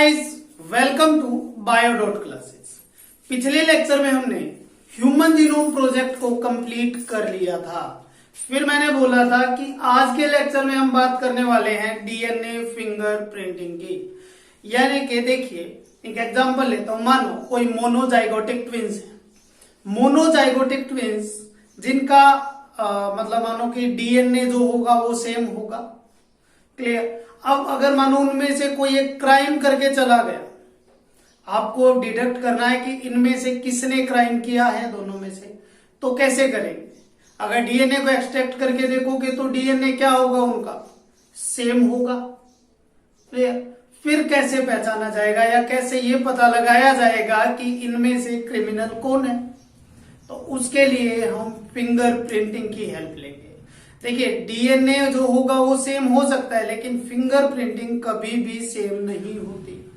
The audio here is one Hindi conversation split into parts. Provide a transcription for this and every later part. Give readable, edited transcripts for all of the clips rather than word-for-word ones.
Guys, welcome to bio classes. पिछले लेक्चर में हमने ह्यूमन जीनोम प्रोजेक्ट को कंप्लीट कर लिया था। फिर मैंने बोला था कि आज के लेक्चर में हम बात करने वाले हैं डीएनए फिंगरप्रिंटिंग की। यानी कि देखिए, एक एग्जांपल लेता हूं। मानो कोई मोनोजाइगोटिक ट्विंस है। मोनोजाइगोटिक ट्विंस जिनका मतलब मानो कि डीएनए जो होगा वो सेम होगा। क्लियर। अब अगर मानो उनमें से कोई एक क्राइम करके चला गया, आपको डिडक्ट करना है कि इनमें से किसने क्राइम किया है दोनों में से। तो कैसे करेंगे? अगर डीएनए को एक्सट्रैक्ट करके देखोगे तो डीएनए क्या होगा, उनका सेम होगा। क्लियर। फिर कैसे पहचाना जाएगा या कैसे ये पता लगाया जाएगा कि इनमें से क्रिमिनल कौन है? तो उसके लिए हम फिंगरप्रिंटिंग की हेल्प लेंगे। देखिए, डीएनए जो होगा वो सेम हो सकता है, लेकिन फिंगरप्रिंटिंग कभी भी सेम नहीं होती।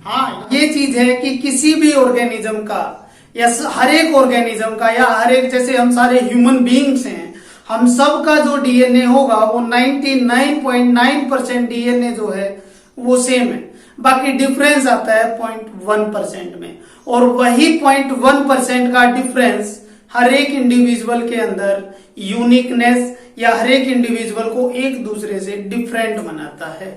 हाँ, ये चीज है कि किसी भी ऑर्गेनिज्म का या हर एक ऑर्गेनिज्म का या हर एक, जैसे हम सारे ह्यूमन बीइंग्स हैं, हम सब का जो डीएनए होगा वो 99.9% डीएनए जो है वो सेम है। बाकी डिफरेंस आता है 0.1% में, और वही 0.1% का डिफरेंस हर एक इंडिविजुअल के अंदर यूनिकनेस या हर एक इंडिविजुअल को एक दूसरे से डिफरेंट बनाता है।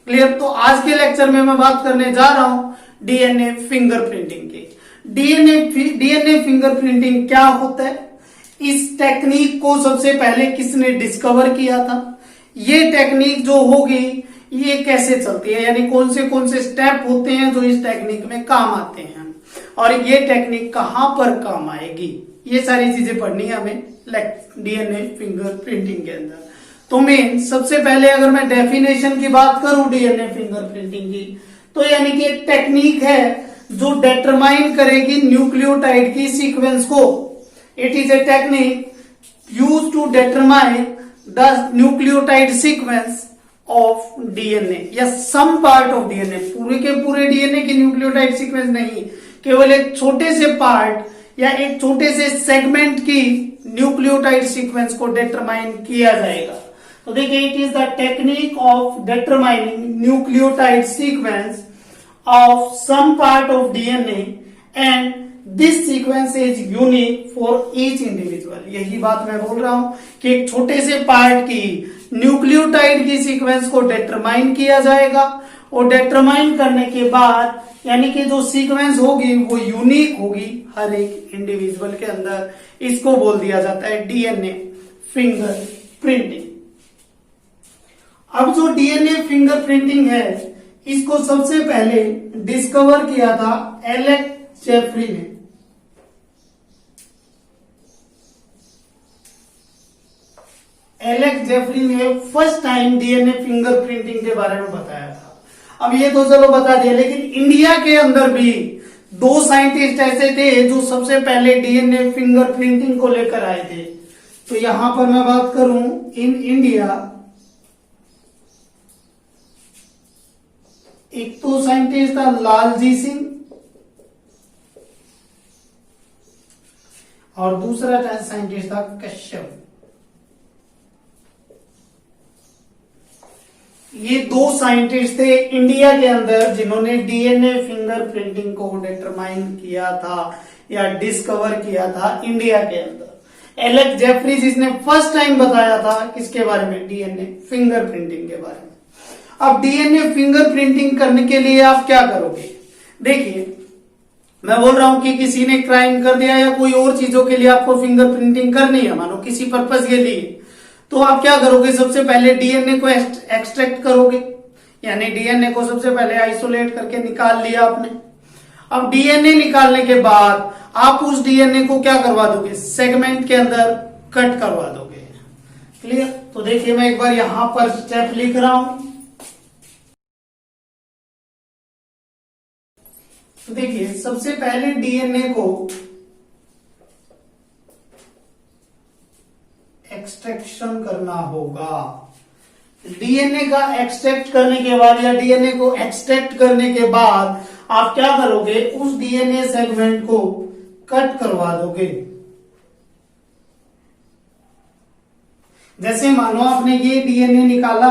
क्लियर। तो आज के लेक्चर में मैं बात करने जा रहा हूं डीएनए फिंगरप्रिंटिंग की। डीएनए फिंगरप्रिंटिंग क्या होता है, इस टेक्निक को सबसे पहले किसने डिस्कवर किया था, ये टेक्निक जो होगी ये कैसे चलती है, यानी कौन से स्टेप होते हैं जो इस टेक्निक में काम आते हैं, और ये टेक्निक कहां पर काम आएगी, ये सारी चीजें पढ़नी है हमें डीएनए फिंगरप्रिंटिंग के अंदर। तो मेन सबसे पहले अगर मैं डेफिनेशन की बात करूं डीएनए फिंगरप्रिंटिंग की, तो यानी कि एक टेक्निक है जो डिटरमाइन करेगी न्यूक्लियोटाइड की सीक्वेंस को। It is a technique use to determine the nucleotide sequence of DNA या सम पार्ट ऑफ डीएनए। पूरे के पूरे डीएनए की न्यूक्लियोटाइड सीक्वेंस नहीं, केवल एक छोटे से पार्ट या एक छोटे से सेगमेंट की न्यूक्लियोटाइड सीक्वेंस को डिटरमाइन किया जाएगा। तो देखिए, it is the technique of determining nucleotide sequence of some part of DNA and this sequence is unique for each individual. यही बात मैं बोल रहा हूं कि एक छोटे से पार्ट की न्यूक्लियोटाइड की सीक्वेंस को डिटरमाइन किया जाएगा, और डिटरमाइन करने के बाद यानी कि जो सीक्वेंस होगी वो यूनिक होगी हर एक इंडिविजुअल के अंदर। इसको बोल दिया जाता है डीएनए फिंगरप्रिंटिंग। अब जो डीएनए फिंगरप्रिंटिंग है, इसको सबसे पहले डिस्कवर किया था एलेक्स जेफरी ने। एलेक्स जेफरी ने फर्स्ट टाइम डीएनए फिंगरप्रिंटिंग के बारे में बताया था। अब ये तो चलो बता दिया, लेकिन इंडिया के अंदर भी दो साइंटिस्ट ऐसे थे जो सबसे पहले डीएनए फिंगरप्रिंटिंग को लेकर आए थे। तो यहां पर मैं बात करूं इन इंडिया, एक तो साइंटिस्ट था लालजी सिंह और दूसरा साइंटिस्ट था कश्यप। ये दो साइंटिस्ट थे इंडिया के अंदर जिन्होंने डीएनए फिंगरप्रिंटिंग को डिटरमाइन किया था या डिस्कवर किया था इंडिया के अंदर। एलेक्स जेफरी जिसने फर्स्ट टाइम बताया था किसके बारे में, डीएनए फिंगरप्रिंटिंग के बारे में। अब डीएनए फिंगरप्रिंटिंग करने के लिए आप क्या करोगे? देखिए, मैं बोल रहा हूं कि किसी ने क्राइम कर दिया या कोई और चीजों के लिए आपको फिंगरप्रिंटिंग करनी है, मानो किसी पर्पज के लिए, तो आप क्या करोगे? सबसे पहले डीएनए को एक्सट्रैक्ट करोगे, यानी डीएनए को सबसे पहले आइसोलेट करके निकाल लिया आपने। अब डीएनए निकालने के बाद आप उस डीएनए को क्या करवा दोगे? सेगमेंट के अंदर कट करवा दोगे। क्लियर। तो देखिए, मैं एक बार यहां पर स्टेप लिख रहा हूं। तो देखिए, सबसे पहले डीएनए को एक्सट्रैक्शन करना होगा। डीएनए का एक्सट्रैक्ट करने के बाद या डीएनए को एक्सट्रैक्ट करने के बाद आप क्या करोगे? उस डीएनए सेगमेंट को कट करवा दोगे। जैसे मानो आपने ये डीएनए निकाला,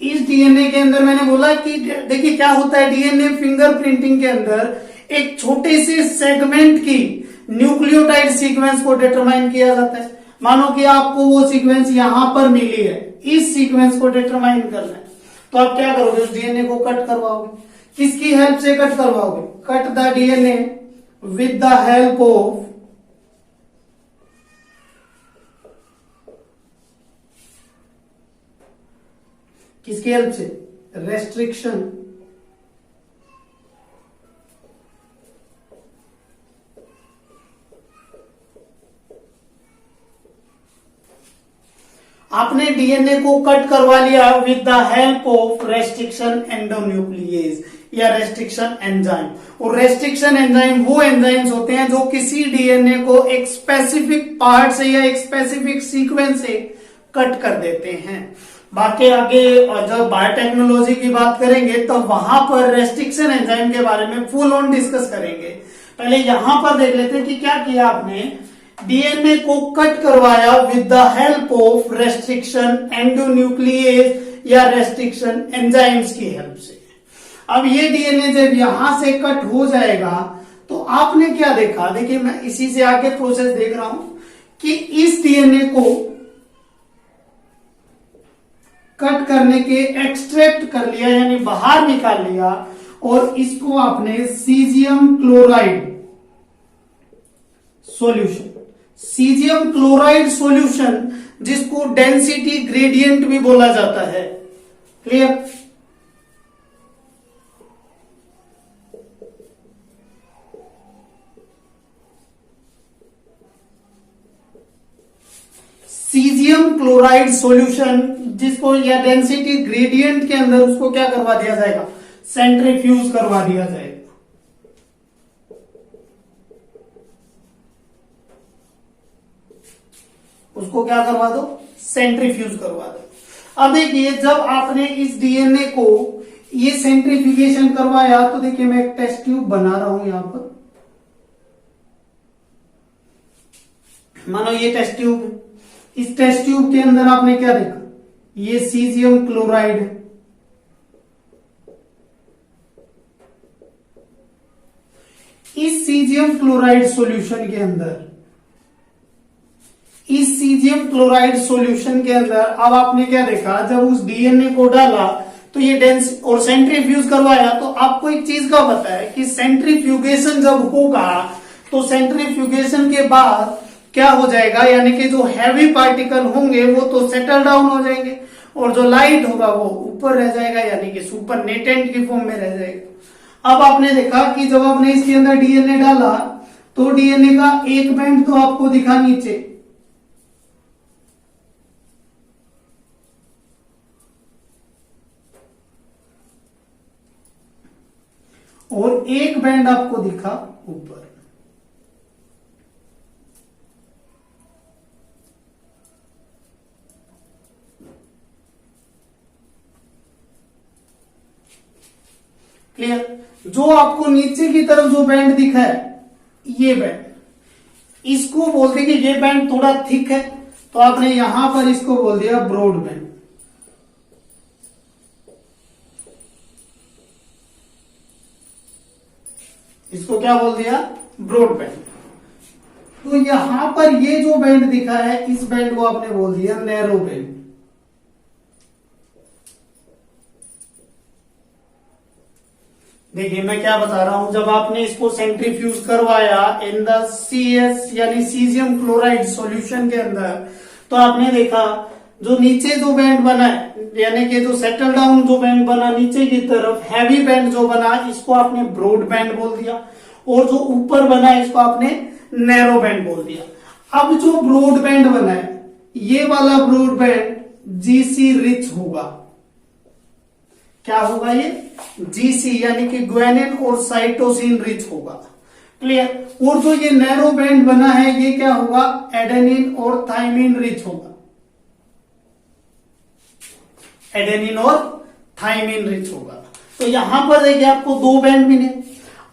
इस डीएनए के अंदर मैंने बोला कि देखिए क्या होता है, डीएनए फिंगरप्रिंटिंग के अंदर एक छोटे से सेगमेंट की न्यूक्लियोटाइड सीक्वेंस को डिटरमाइन किया जाता है। मानो कि आपको वो सीक्वेंस यहां पर मिली है, इस सीक्वेंस को डिटरमाइन करना है, तो आप क्या करोगे, उस डीएनए को कट करवाओगे। किसकी हेल्प से कट करवाओगे? Cut the DNA with the help of किसकी हेल्प से? रेस्ट्रिक्शन। आपने डीएनए को कट करवा लिया with the help of restriction endonuclease या रेस्ट्रिक्शन एंजाइम। और रेस्ट्रिक्शन एंजाइम वो एंजाइम्स होते हैं जो किसी डीएनए को एक स्पेसिफिक पार्ट से या एक स्पेसिफिक सीक्वेंस से कट कर देते हैं। बाकी आगे जब बायोटेक्नोलॉजी की बात करेंगे तो वहां पर रेस्ट्रिक्शन एंजाइम के बारे में फुल ऑन डिस्कस करेंगे। पहले यहां पर देख लेते हैं कि क्या किया आपने, डीएनए को कट करवाया with the help of restriction endonuclease या रेस्ट्रिक्शन एंजाइम्स की हेल्प से। अब ये डीएनए जब यहां से कट हो जाएगा तो आपने क्या देखा, देखिए मैं इसी से आगे प्रोसेस देख रहा हूं कि इस डीएनए को कट करने के एक्सट्रैक्ट कर लिया यानी बाहर निकाल लिया और इसको आपने caesium chloride solution, caesium chloride solution जिसको डेंसिटी ग्रेडियंट भी बोला जाता है, क्लियर। सीजियम क्लोराइड सॉल्यूशन जिसको या डेंसिटी ग्रेडियंट के अंदर उसको क्या करवा दिया जाएगा, सेंट्रीफ्यूज करवा दिया जाएगा। उसको क्या करवा दो, सेंट्रीफ्यूज करवा दो। अब देखिए जब आपने इस डीएनए को ये सेंट्रीफ्यूगेशन करवाया तो देखिए मैं एक टेस्ट ट्यूब बना रहा हूं यहां पर, मानो ये टेस्ट ट्यूब है। इस टेस्ट ट्यूब के अंदर आपने क्या देखा, ये सीजियम क्लोराइड है, इस सीजियम क्लोराइड सॉल्यूशन के अंदर, इस सीजियम क्लोराइड सॉल्यूशन के अंदर अब आपने क्या देखा, जब उस डीएनए को डाला तो ये डेंस और सेंट्रीफ्यूज करवाया तो आपको एक चीज का पता है कि सेंट्रीफ्यूगेशन जब होगा तो सेंट्रीफ्यूगेशन के बाद क्या हो जाएगा, यानी कि जो हैवी पार्टिकल होंगे वो तो सेटल डाउन हो जाएंगे और जो लाइट होगा वो ऊपर रह जाएगा यानी कि सुपर नेटेंट की फॉर्म में रह जाएगा। अब आपने देखा कि जब आपने इसके अंदर डीएनए डाला तो डीएनए का एक बैंड तो आपको दिखा नीचे और एक बैंड आपको दिखा ऊपर। क्लियर। जो आपको नीचे की तरफ जो बैंड दिखा है ये बैंड, इसको बोलते कि ये बैंड थोड़ा थिक है तो आपने यहां पर इसको बोल दिया ब्रॉड बैंड। इसको क्या बोल दिया, ब्रॉड बैंड। तो यहां पर ये जो बैंड दिखा है इस बैंड को आपने बोल दिया नैरो बैंड। देखिए मैं क्या बता रहा हूं, जब आपने इसको सेंट्रीफ्यूज करवाया इन द CS यानी सीजियम क्लोराइड सॉल्यूशन के अंदर तो आपने देखा जो नीचे जो बैंड बना है यानी कि जो सेटल डाउन जो बैंड बना नीचे की तरफ हैवी बैंड जो बना इसको आपने ब्रॉड बैंड बोल दिया और जो ऊपर बना इसको आपने नैरो बैंड बोल दिया। अब जो ब्रॉड बैंड बना है ये वाला ब्रॉड बैंड GC रिच होगा। क्या होगा ये, GC यानी कि ग्वानिन और साइटोसिन रिच होगा, क्लियर। और जो ये नैरो बैंड बना है ये क्या होगा, एडेनिन और थाइमिन रिच होगा, एडेनिन और थाइमिन रिच होगा। तो यहां पर देखिए आपको दो बैंड मिले।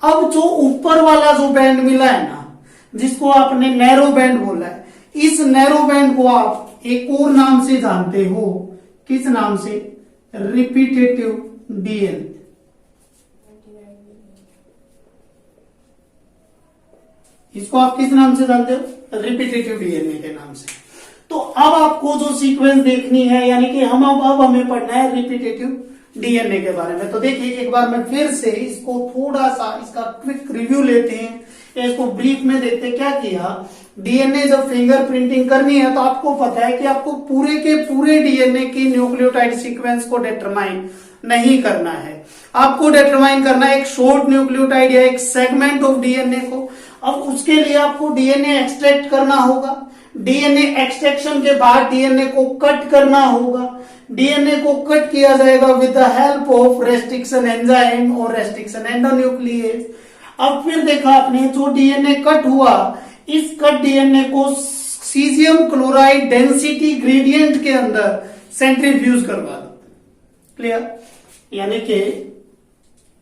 अब जो ऊपर वाला जो बैंड मिला है ना जिसको आपने नैरो बैंड बोला है, इस नैरो बैंड को आप एक और नाम से जानते हो, किस नाम से, रिपीटेटिव डीएनए। इसको आप किस नाम से जानते हो? रिपीटेटिव डीएनए के नाम से। तो अब आपको जो सीक्वेंस देखनी है, यानी कि अब हमें पढ़ना है रिपीटेटिव डीएनए के बारे में। तो देखिए एक बार मैं फिर से इसको थोड़ा सा इसका क्विक रिव्यू लेते हैं, या इसको ब्रीफ में देखते हैं। क्या किया, डीएनए जब फिंगर प्रिंटिंग करनी है तो आपको पता है कि आपको पूरे के पूरे डीएनए की न्यूक्लियोटाइड सीक्वेंस को डिटरमाइन नहीं करना है, आपको डिटरमाइन करना है एक शॉर्ट न्यूक्लियोटाइड या एक सेगमेंट ऑफ डीएनए को। अब उसके लिए आपको डीएनए एक्सट्रैक्ट करना होगा। डीएनए एक्सट्रैक्शन के बाद डीएनए को कट करना होगा। डीएनए को कट किया जाएगा with the help of restriction enzyme और रेस्ट्रिक्शन एंडोन्यूक्लिएज। अब फिर देखा आपने, जो डीएनए कट हुआ, इस कट डीएनए को सीजियम क्लोराइड डेंसिटी ग्रेडियंट के अंदर सेंट्रीफ्यूज करवा दो। क्लियर? यानी कि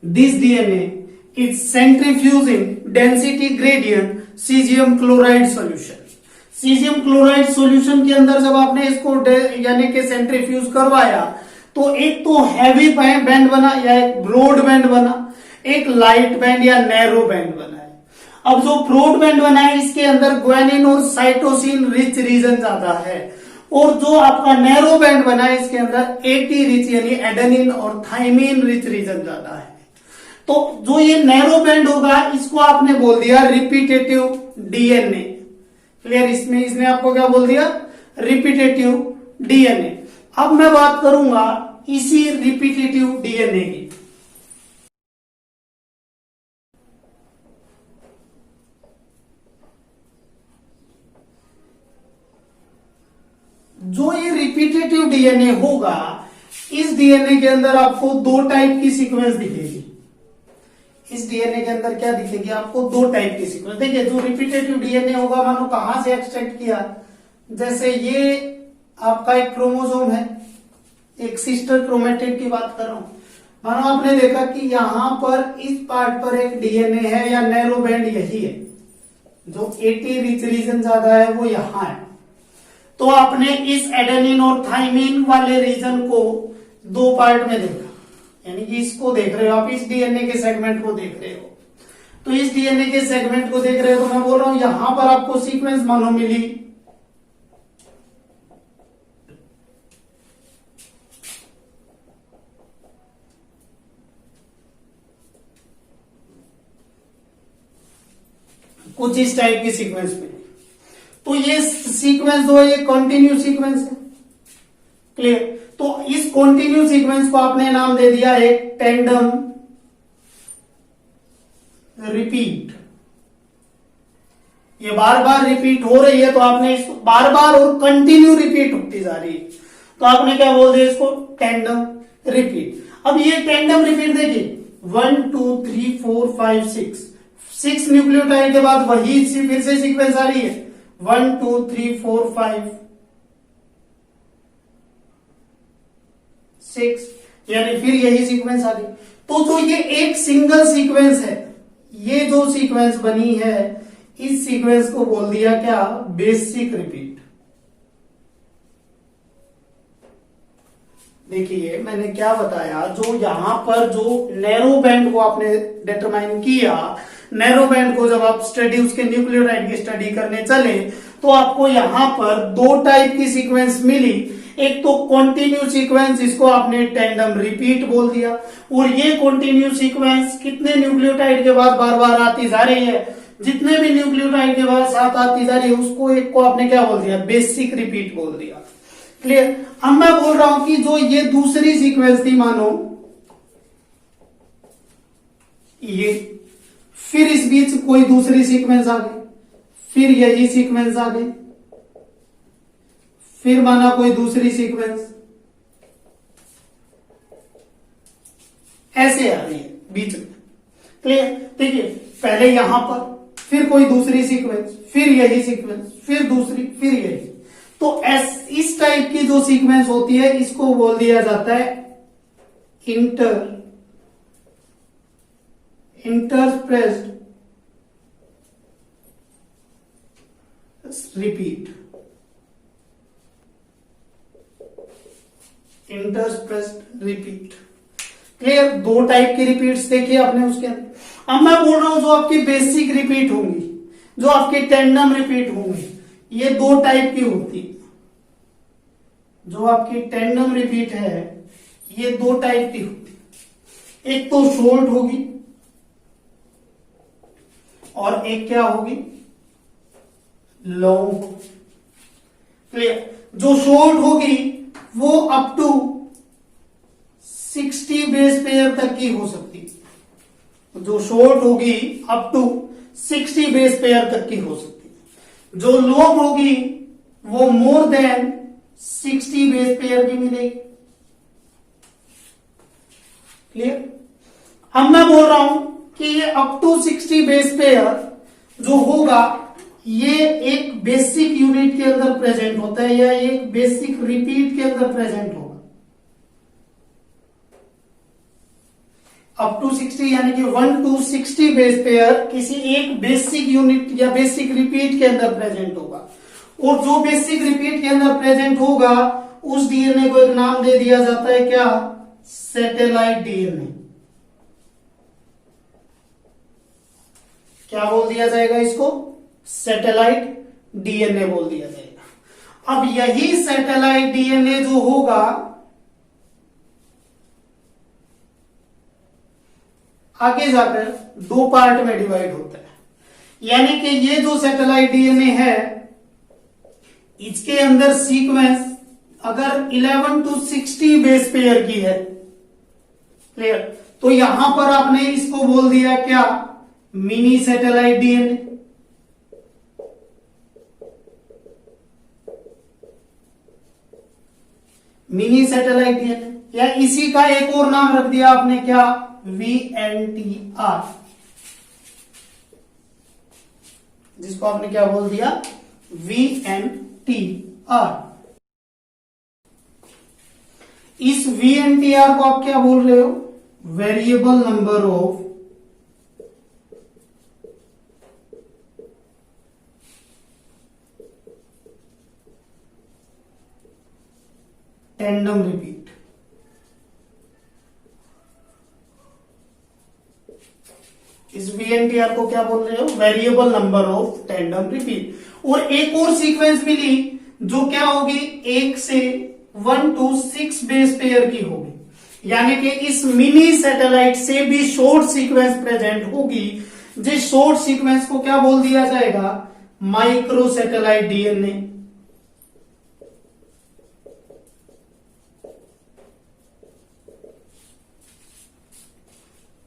this DNA is centrifuging density gradient caesium chloride solution. Caesium chloride solution के अंदर जब आपने इसको यानी कि सेंट्रीफ्यूज करवाया, तो एक तो हैवी बैंड बना या एक ब्रॉड बैंड बना, एक लाइट बैंड या नैरो बैंड बना है। अब जो ब्रॉड बैंड बना है, इसके अंदर ग्वानिन और साइटोसिन रिच रीजन ज्यादा है, और जो आपका नैरो बैंड बना है, इसके अंदर एटी रिच यानी एडेनिन और थाइमिन रिच रीजन ज्यादा है। तो जो ये नैरो बैंड होगा, इसको आपने बोल दिया रिपीटेटिव डीएनए। क्लियर? इसमें इसने आपको क्या बोल दिया? Repetitive DNA. अब मैं बात करूंगा इसी रिपीटेटिव डीएनए की। जो ये रिपीटेटिव डीएनए होगा, इस डीएनए के अंदर आपको दो टाइप की सीक्वेंस दिखेगी। इस डीएनए के अंदर क्या दिखेगी? आपको दो टाइप की सीक्वेंस। देखिए, जो रिपीटेटिव डीएनए होगा, मानो कहां से एक्सट्रैक्ट किया, जैसे ये आपका एक क्रोमोसोम है, एक सिस्टर क्रोमेटिड की बात कर रहा हूं। मानो आपने देखा कि यहां पर इस पार्ट पर एक डीएनए है या नैरो बैंड यही है, जो 80 रिच रीजन ज्यादा है वो यहां है। तो आपने इस एडेनिन और थाइमिन वाले रीजन को दो पार्ट में देखा, यानी कि इसको देख रहे हो आप, इस डीएनए के सेगमेंट को देख रहे हो। तो इस डीएनए के सेगमेंट को देख रहे हो, तो मैं बोल रहा हूं यहां पर आपको सीक्वेंस मानो मिली, कुछ इस टाइप की सीक्वेंस मिली। तो ये सीक्वेंस जो है, ये कंटिन्यू सीक्वेंस है। क्लियर? तो इस कंटिन्यू सीक्वेंस को आपने नाम दे दिया एक टेंडम रिपीट। ये बार बार रिपीट हो रही है, तो आपने इसको बार बार और कंटिन्यू रिपीट होती जा रही है, तो आपने क्या बोल दिया इसको? Tandem repeat. अब ये टेंडम रिपीट देखिए, 1 2 3 4 5 6 न्यूक्लियोटाइड के बाद वही फिर से सीक्वेंस आ रही है, 1 2 3 4 5 6, यानी फिर यही सीक्वेंस आ गई। तो जो ये एक सिंगल सीक्वेंस है, ये जो सीक्वेंस बनी है, इस सीक्वेंस को बोल दिया क्या? Basic repeat. देखिए मैंने क्या बताया, जो यहां पर जो नैरो बैंड को आपने डिटरमाइन किया, नैरो बैंड को जब आप स्टडी उसके न्यूक्लियोटाइड की स्टडी करने चले, तो आपको यहां पर दो टाइप की सीक्वेंस मिली। एक तो कॉन्टिन्यू सीक्वेंस, जिसको आपने टेंडम रिपीट बोल दिया, और ये कॉन्टिन्यू सीक्वेंस कितने न्यूक्लियोटाइड के बाद बार बार आती जा रही है, जितने भी न्यूक्लियोटाइड के बाद साथ आती जा रही है, उसको एक को आपने क्या बोल दिया? बेसिक रिपीट बोल दिया। क्लियर? अब मैं बोल रहा हूं कि जो ये दूसरी सीक्वेंस थी, मानो ये, फिर इस बीच कोई दूसरी सीक्वेंस आ गई, फिर यही सीक्वेंस आ गई, फिर माना कोई दूसरी सीक्वेंस, ऐसे आ रही है बीच में। क्लियर? देखिए, पहले यहां पर, फिर कोई दूसरी सीक्वेंस, फिर यही सीक्वेंस, फिर दूसरी, फिर यही। तो इस टाइप की जो सीक्वेंस होती है, इसको बोल दिया जाता है interspaced repeat. Interspaced repeat. Clear, दो टाइप की रिपीट्स देखी आपने उसके अंदर। अब मैं बोल रहा हूं जो आपकी बेसिक रिपीट होंगी, जो आपकी टेंडम रिपीट होंगी, ये दो टाइप की होती है। जो आपकी टेंडम रिपीट है ये दो टाइप की होती है, एक तो शॉर्ट होगी और एक क्या होगी, लॉन्ग होगी। क्लियर, जो शॉर्ट होगी वो अप टू 60 बेस पेयर तक की हो सकती है। जो शॉर्ट होगी अप टू 60 बेस पेयर तक की हो सकती है। जो लॉन्ग होगी वो मोर देन 60 बेस पेयर की मिलेगी। क्लियर, अब मैं बोल रहा हूं कि ये अप टू 60 बेस पेयर जो होगा ये एक बेसिक यूनिट के अंदर प्रेजेंट होता है या एक बेसिक रिपीट के अंदर प्रेजेंट होगा। अप टू 60 यानी कि 1 to 60 बेस पेयर किसी एक बेसिक यूनिट या बेसिक रिपीट के अंदर प्रेजेंट होगा। और जो बेसिक रिपीट के अंदर प्रेजेंट होगा उस डीएनए को एक नाम दे दिया जाता है, क्या, सैटेलाइट डीएनए। क्या बोल दिया जाएगा इसको, सैटेलाइट डीएनए बोल दिया जाएगा। अब यही सैटेलाइट डीएनए जो होगा आगे जाकर दो पार्ट में डिवाइड होता है। यानी कि ये जो सैटेलाइट डीएनए है इसके अंदर सीक्वेंस अगर 11 to 60 बेस पेयर की है, क्लियर, तो यहां पर आपने इसको बोल दिया क्या, mini satellite DNA. Mini satellite DNA, या इसी का एक और नाम रख दिया आपने, क्या, VNTR, जिसको आपने क्या बोल दिया, VNTR। इस VNTR को आप क्या बोल रहे हो, variable number of tandem repeat. इस VNTR को क्या बोल रहे हो, variable number of tandem repeat. और एक और सीक्वेंस मिली जो क्या होगी, 1 से 1 to 6 बेस पेयर की होगी। यानी कि इस मिनी सैटेलाइट से भी शॉर्ट सीक्वेंस प्रेजेंट होगी, जिस शॉर्ट सीक्वेंस को क्या बोल दिया जाएगा, माइक्रो सैटेलाइट डीएनए।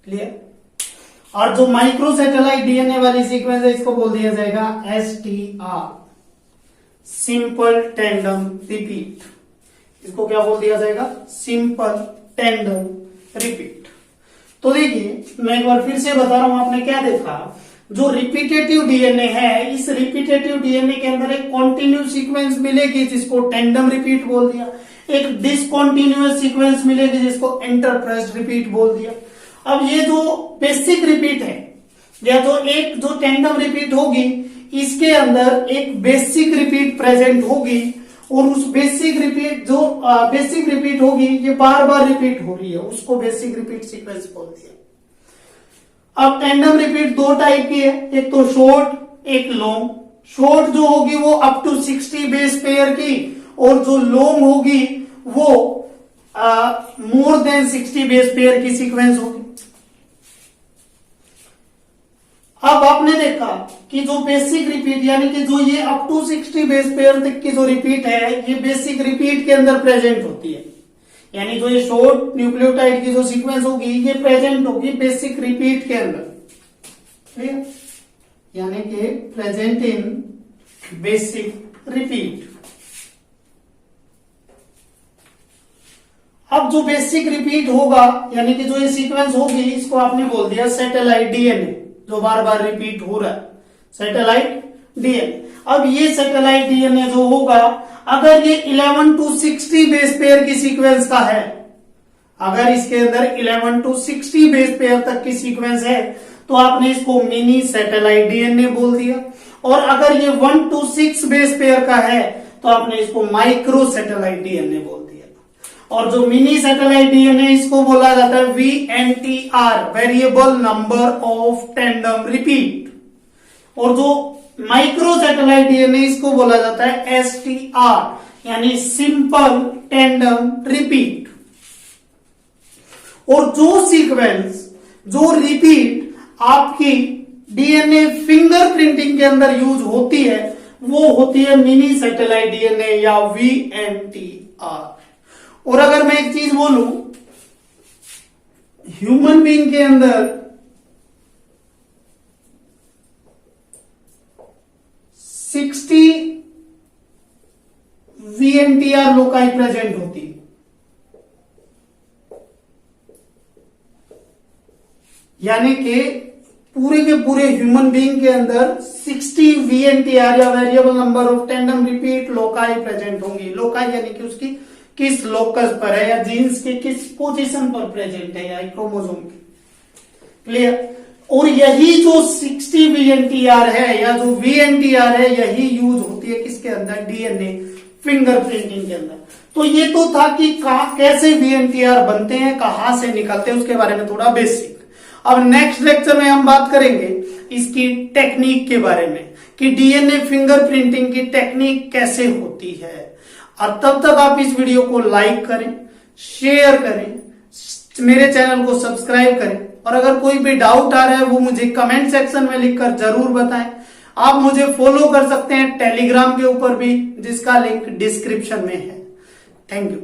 क्लियर, और जो माइक्रो सैटेलाइट डीएनए वाली सीक्वेंस है इसको बोल दिया जाएगा STR, सिंपल टेंडम रिपीट। इसको क्या बोल दिया जाएगा, सिंपल टेंडम रिपीट। तो देखिए मैं एक बार फिर से बता रहा हूं, आपने क्या देखा, जो रिपीटेटिव डीएनए है, इस रिपीटेटिव डीएनए के अंदर एक कॉन्टिन्यूस सीक्वेंस मिलेगी जिसको टेंडम रिपीट बोल दिया, एक डिसकॉन्टिन्यूअस सीक्वेंस मिलेगी जिसको इंटरप्रेस्ड रिपीट बोल दिया। अब ये जो बेसिक रिपीट है या जो टेंडम रिपीट होगी, इसके अंदर एक बेसिक रिपीट प्रेजेंट होगी और उस बेसिक रिपीट होगी ये बार बार रिपीट हो रही है, उसको बेसिक रिपीट सीक्वेंस बोल दिया। अब टेंडम रिपीट दो टाइप की है, एक तो शॉर्ट, एक लॉन्ग। शॉर्ट जो होगी वो अप टू 60 बेस पेयर की, और जो लॉन्ग होगी वो मोर देन 60 बेस पेयर की सीक्वेंस होगी। अब आपने देखा कि जो बेसिक रिपीट यानी कि जो ये अप टू 60 बेस पेयर तक की जो रिपीट है ये बेसिक रिपीट के अंदर प्रेजेंट होती है। यानी जो ये शॉर्ट न्यूक्लियोटाइड की जो सीक्वेंस होगी ये प्रेजेंट होगी बेसिक रिपीट के अंदर, ठीक, यानी कि प्रेजेंट इन बेसिक रिपीट। अब जो बेसिक रिपीट होगा यानी कि जो ये सीक्वेंस होगी इसको आपने बोल दिया सैटेलाइट डीएनए, जो बार बार रिपीट हो रहा है, सैटेलाइट डीएनए। अब ये सैटेलाइट डीएनए जो होगा अगर ये 11 to 60 बेस पेयर की सीक्वेंस का है, अगर इसके अंदर 11 to 60 बेस पेयर तक की सीक्वेंस है तो आपने इसको मिनी सैटेलाइट डीएनए बोल दिया, और अगर ये 1 to 6 बेस पेयर का है तो आपने इसको माइक्रो सैटेलाइट डीएनए बोल दिया। और जो मिनी सैटेलाइट डीएनए इसको बोला जाता है VNTR, variable number of tandem repeat. और जो माइक्रो सैटेलाइट डीएनए इसको बोला जाता है STR, यानी सिंपल टैंडम रिपीट। और जो सीक्वेंस, जो रिपीट आपकी डीएनए फिंगरप्रिंटिंग के अंदर यूज होती है वो होती है मिनी सैटेलाइट डीएनए या VNTR। और अगर मैं एक चीज बोलूं, ह्यूमन बीइंग के अंदर 60 VNTR लोकाई प्रेजेंट होती है। यानी कि पूरे के पूरे ह्यूमन बीइंग के अंदर 60 VNTR या variable number of tandem repeat loci present होंगी। लोकाई यानी कि उसकी किस लोकस पर है या जीन्स के किस पोजीशन पर प्रेजेंट है या क्रोमोसोम के। क्लियर? और यही जो 60 VNTR है या जो VNTR है यही यूज होती है किसके अंदर, डीएनए फिंगरप्रिंटिंग के अंदर। तो ये तो था कि कैसे VNTR बनते हैं, कहां से निकलते हैं, उसके बारे में थोड़ा बेसिक। अब नेक्स्ट लेक्चर में हम बात करेंगे इसकी टेक्निक के बारे में कि डीएनए फिंगरप्रिंटिंग की टेक्निक कैसे होती है। और तब तक आप इस वीडियो को लाइक करें, शेयर करें, मेरे चैनल को सब्सक्राइब करें। और अगर कोई भी डाउट आ रहा है वो मुझे कमेंट सेक्शन में लिखकर जरूर बताएं। आप मुझे फॉलो कर सकते हैं टेलीग्राम के ऊपर भी, जिसका लिंक डिस्क्रिप्शन में है। Thank you.